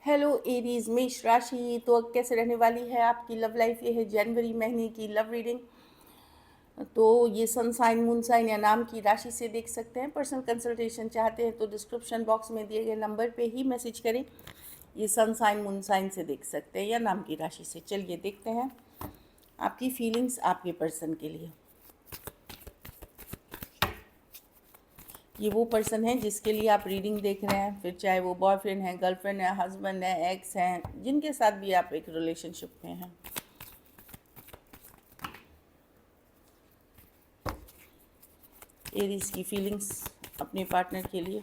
Hello Aries मेष राशि, तो कैसे रहने वाली है आपकी लव लाइफ। ये है जनवरी महीने की लव रीडिंग। तो ये सन साइन मून साइन या नाम की राशि से देख सकते हैं। पर्सनल कंसल्टेशन चाहते हैं तो डिस्क्रिप्शन बॉक्स में दिए गए नंबर पे ही मैसेज करें। ये सन साइन मून साइन से देख सकते हैं या नाम की राशि से। चलिए देखते हैं आपकी फीलिंग्स आपके पर्सन के लिए। ये वो पर्सन है जिसके लिए आप रीडिंग देख रहे हैं, फिर चाहे वो बॉयफ्रेंड है, गर्लफ्रेंड है, हस्बैंड है, एक्स हैं, जिनके साथ भी आप एक रिलेशनशिप में हैं। एरीज की फीलिंग्स अपने पार्टनर के लिए।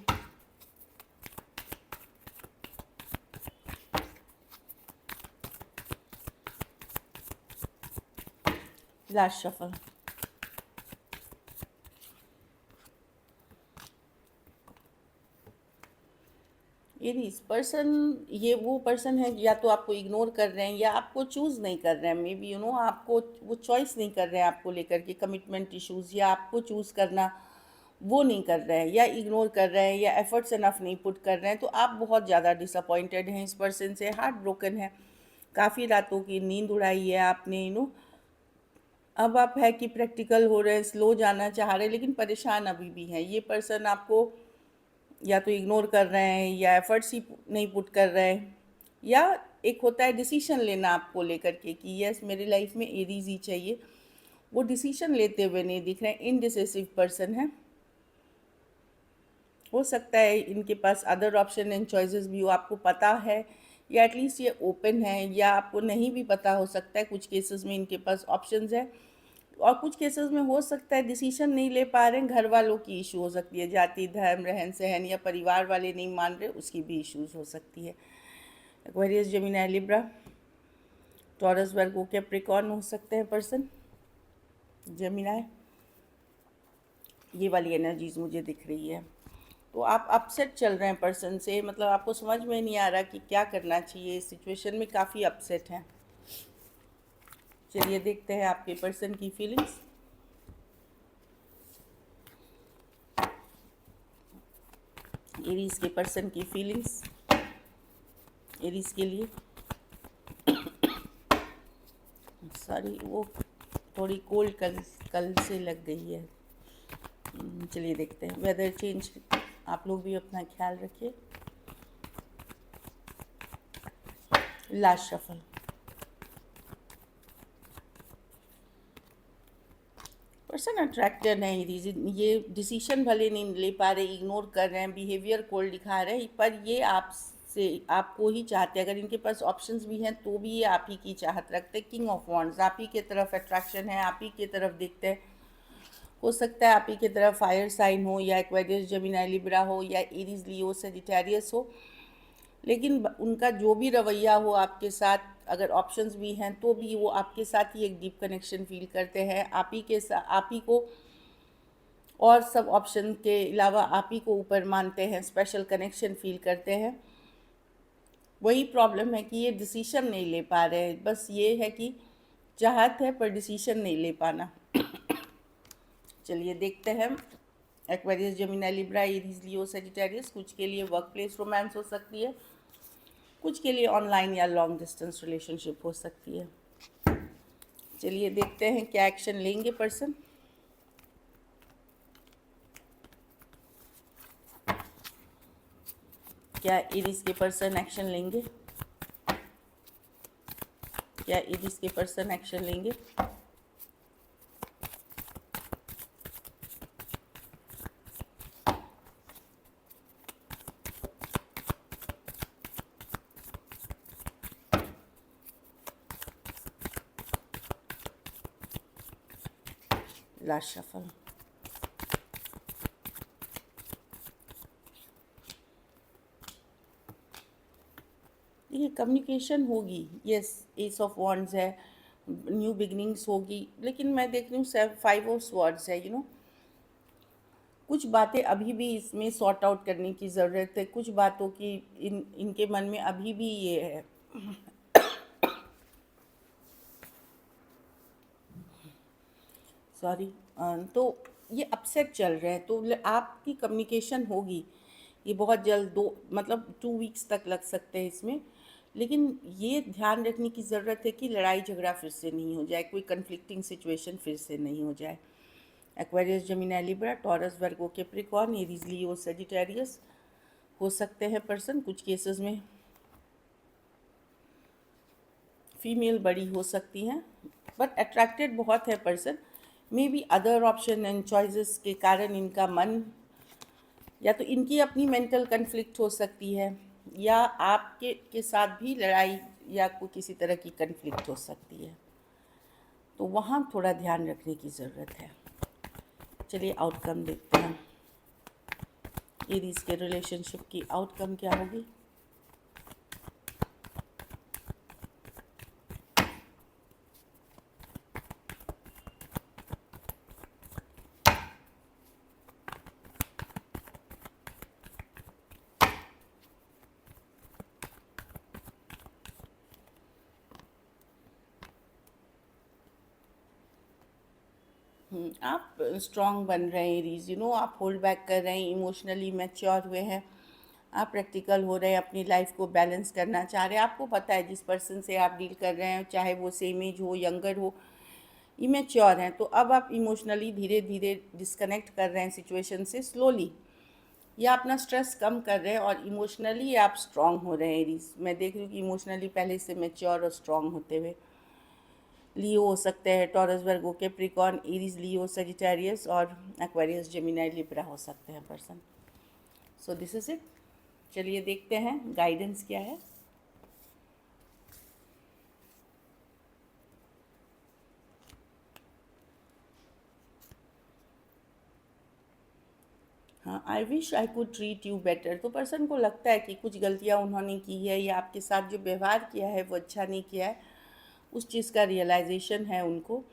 Last shuffle. एरीज पर्सन, ये वो पर्सन है या तो आपको इग्नोर कर रहे हैं या आपको चूज़ नहीं कर रहे हैं। मे बी आपको वो चॉइस नहीं कर रहे हैं आपको लेकर के, कमिटमेंट इश्यूज़, या आपको चूज़ करना वो नहीं कर रहे हैं, या इग्नोर कर रहे हैं, या एफर्ट्स इनफ नहीं पुट कर रहे हैं। तो आप बहुत ज़्यादा डिसअपॉइंटेड हैं इस पर्सन से, हार्ट ब्रोकन है। काफ़ी रातों की नींद उड़ाई है आपने। अब आप है कि प्रैक्टिकल हो रहे हैं, स्लो जाना चाह रहे हैं, लेकिन परेशान अभी भी हैं। ये पर्सन आपको या तो इग्नोर कर रहे हैं या एफर्ट्स ही नहीं पुट कर रहे हैं, या एक होता है डिसीजन लेना आपको लेकर के कि यस मेरी लाइफ में एरीज ही चाहिए। वो डिसीजन लेते हुए नहीं दिख रहे हैं, इनडिसिसिव पर्सन है। हो सकता है इनके पास अदर ऑप्शन एंड चॉइसेस भी हो, आपको पता है, या एटलीस्ट ये ओपन है, या आपको नहीं भी पता हो सकता है। कुछ केसेस में इनके पास ऑप्शंस है, और कुछ केसेस में हो सकता है डिसीजन नहीं ले पा रहे हैं, घर वालों की इशू हो सकती है, जाति धर्म रहन सहन, या परिवार वाले नहीं मान रहे, उसकी भी इश्यूज हो सकती है। एक्वेरियस, जेमिनी, लिब्रा, टॉरस, वर्गो, कैप्रिकॉर्न हो सकते हैं पर्सन। जेमिनी, ये वाली एनर्जीज मुझे दिख रही है। तो आप अपसेट चल रहे हैं पर्सन से, मतलब आपको समझ में नहीं आ रहा कि क्या करना चाहिए। इस सिचुएशन में काफ़ी अपसेट हैं। चलिए देखते हैं आपके पर्सन की फीलिंग्स। एरीज के पर्सन की फीलिंग्स एरीज के लिए। सॉरी, वो थोड़ी कोल्ड कल कल से लग गई है। चलिए देखते हैं। वेदर चेंज, आप लोग भी अपना ख्याल रखिए। Last shuffle. पर्सन अट्रैक्टेड है ये डिसीजन भले नहीं ले पा रहे, इग्नोर कर रहे हैं, बिहेवियर कोल्ड दिखा रहे हैं, पर ये आपसे आपको ही चाहते हैं। अगर इनके पास ऑप्शंस भी हैं तो भी ये आप ही की चाहत रखते हैं। किंग ऑफ वॉन्ड्स, आप ही के तरफ अट्रैक्शन है, आप ही के तरफ देखते हैं। हो सकता है आप ही की तरफ फायर साइन हो, या एक्वेरियस, जेमिनी, लिब्रा हो, या एरीज, लियो, सजिटेरियस हो। लेकिन उनका जो भी रवैया हो आपके साथ, अगर ऑप्शंस भी हैं तो भी वो आपके साथ ही एक डीप कनेक्शन फील करते हैं। आप ही के साथ, आप ही को, और सब ऑप्शन के अलावा आप ही को ऊपर मानते हैं, स्पेशल कनेक्शन फील करते हैं। वही प्रॉब्लम है कि ये डिसीजन नहीं ले पा रहे हैं। बस ये है कि चाहत है पर डिसीजन नहीं ले पाना। चलिए देखते हैं। एक्वेरियस, जेमिनी, लिब्रा, एरीज, लियो, सजिटेरियस, कुछ के लिए वर्क प्लेस रोमांस हो सकती है, कुछ के लिए ऑनलाइन या लॉन्ग डिस्टेंस रिलेशनशिप हो सकती है। चलिए देखते हैं क्या एक्शन लेंगे पर्सन। क्या एरीज के पर्सन एक्शन लेंगे? क्या एरीज के पर्सन एक्शन लेंगे? Last shuffle. देखिए कम्युनिकेशन होगी, यस, एस ऑफ वॉन्ड्स है, न्यू बिगनिंग्स होगी, लेकिन मैं देख रही हूँ 5 ऑफ स्वॉर्ड्स है। कुछ बातें अभी भी इसमें सॉर्ट आउट करने की ज़रूरत है। कुछ बातों की इनके मन में अभी भी ये है। सॉरी। तो ये अपसेट चल रहे हैं, तो आपकी कम्युनिकेशन होगी ये बहुत जल्द मतलब 2 वीक्स तक लग सकते हैं इसमें। लेकिन ये ध्यान रखने की ज़रूरत है कि लड़ाई झगड़ा फिर से नहीं हो जाए, कोई कन्फ्लिक्टिंग सिचुएशन फिर से नहीं हो जाए। एक्वेरियस, जेमिनी, लिब्रा, टॉरस, वर्गो, कैप्रिकॉर्न, एरीज, लियो, सजिटेरियस हो सकते हैं पर्सन। कुछ केसेस में फीमेल बड़ी हो सकती हैं, बट अट्रैक्टेड बहुत है person. May be other option and choices के कारण इनका मन, या तो इनकी अपनी मेंटल कन्फ्लिक्ट हो सकती है, या आपके के साथ भी लड़ाई या कोई किसी तरह की कन्फ्लिक्ट हो सकती है, तो वहाँ थोड़ा ध्यान रखने की ज़रूरत है। चलिए आउटकम देखते हैं, एरीज के रिलेशनशिप की आउटकम क्या होगी। आप स्ट्रॉन्ग बन रहे हैं एरीज, आप होल्ड बैक कर रहे हैं, इमोशनली मैच्योर हुए हैं, आप प्रैक्टिकल हो रहे हैं, अपनी लाइफ को बैलेंस करना चाह रहे हैं। आपको पता है जिस पर्सन से आप डील कर रहे हैं, चाहे वो सेम एज हो, यंगर हो, इमेच्योर हैं, तो अब आप इमोशनली धीरे धीरे डिस्कनेक्ट कर रहे हैं सिचुएशन से स्लोली, या अपना स्ट्रेस कम कर रहे हैं और इमोशनली आप स्ट्रॉन्ग हो रहे हैं एरीज। मैं देख रही हूँ कि इमोशनली पहले से मैच्योर और स्ट्रॉन्ग होते हुए। लियो हो सकते हैं, टॉरस, वर्गो, कैप्रिकॉर्न, एरीज, लियो, सजिटेरियस, और एक्वेरियस, जेमिनी, लिब्रा हो सकते हैं person. So this is it. चलिए देखते हैं गाइडेंस क्या है। हाँ, I wish I could treat you better. तो पर्सन को लगता है कि कुछ गलतियाँ उन्होंने की है, या आपके साथ जो व्यवहार किया है वो अच्छा नहीं किया है, उस चीज़ का रियलाइजेशन है उनको।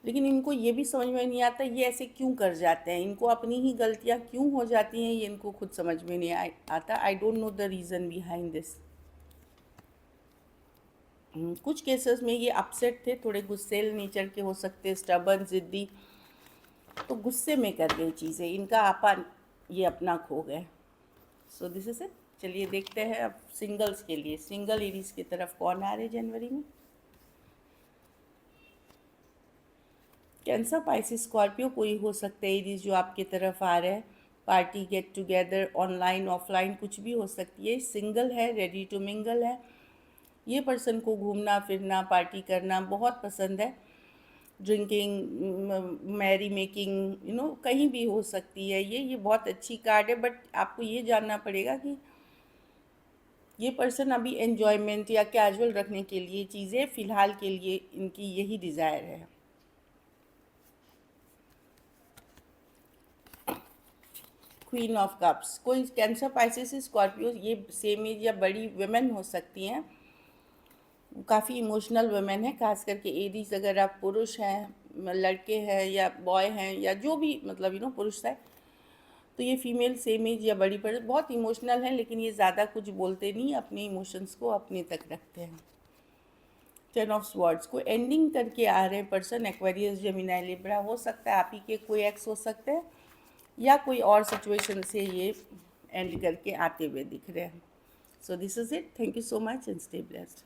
लेकिन इनको ये भी समझ में नहीं आता ये ऐसे क्यों कर जाते हैं, इनको अपनी ही गलतियाँ क्यों हो जाती हैं, ये इनको खुद समझ में नहीं आता। I don't know the reason behind this. कुछ केसेस में ये अपसेट थे, थोड़े गुस्सेल नेचर के हो सकते, स्टबर्न, ज़िद्दी, तो गुस्से में कर गई चीज़ें, इनका आपा ये अपना खो गए। So this is it. चलिए देखते हैं अब सिंगल्स के लिए, सिंगल एरीज की तरफ कौन आ रहे जनवरी में। कैंसर, पाइसिस, स्कॉर्पियो कोई हो सकता है एरीज जो आपकी तरफ आ रहे हैं। Party, get together, online offline कुछ भी हो सकती है। सिंगल है, रेडी टू मिंगल है। ये पर्सन को घूमना फिरना पार्टी करना बहुत पसंद है। ड्रिंकिंग, मैरी मेकिंग, कहीं भी हो सकती है ये बहुत अच्छी कार्ड है। बट आपको ये जानना पड़ेगा कि ये पर्सन अभी एन्जॉयमेंट या कैजुअल रखने के लिए चीज़ें फ़िलहाल के लिए इनकी यही डिज़ायर है। क्वीन ऑफ कप्स, कोई कैंसर, पाइसेस, स्कॉर्पियो, ये सेम एज या बड़ी वुमेन हो सकती हैं, काफ़ी इमोशनल वुमेन है। खास करके एरीज, अगर आप पुरुष हैं, लड़के हैं या बॉय हैं, या जो भी मतलब पुरुष है, तो ये फीमेल सेम एज या बड़ी पर बहुत इमोशनल है, लेकिन ये ज़्यादा कुछ बोलते नहीं, अपने इमोशंस को अपने तक रखते हैं। 10 ऑफ स्वॉर्ड्स को एंडिंग करके आ रहे पर्सन, एक्वेरियस, जेमिनी, लिब्रा हो सकता है, आप ही के कोई एक्स हो सकते हैं, या कोई और सिचुएशन से ये एंड करके आते हुए दिख रहे हैं। So this is it. Thank you so much and stay blessed.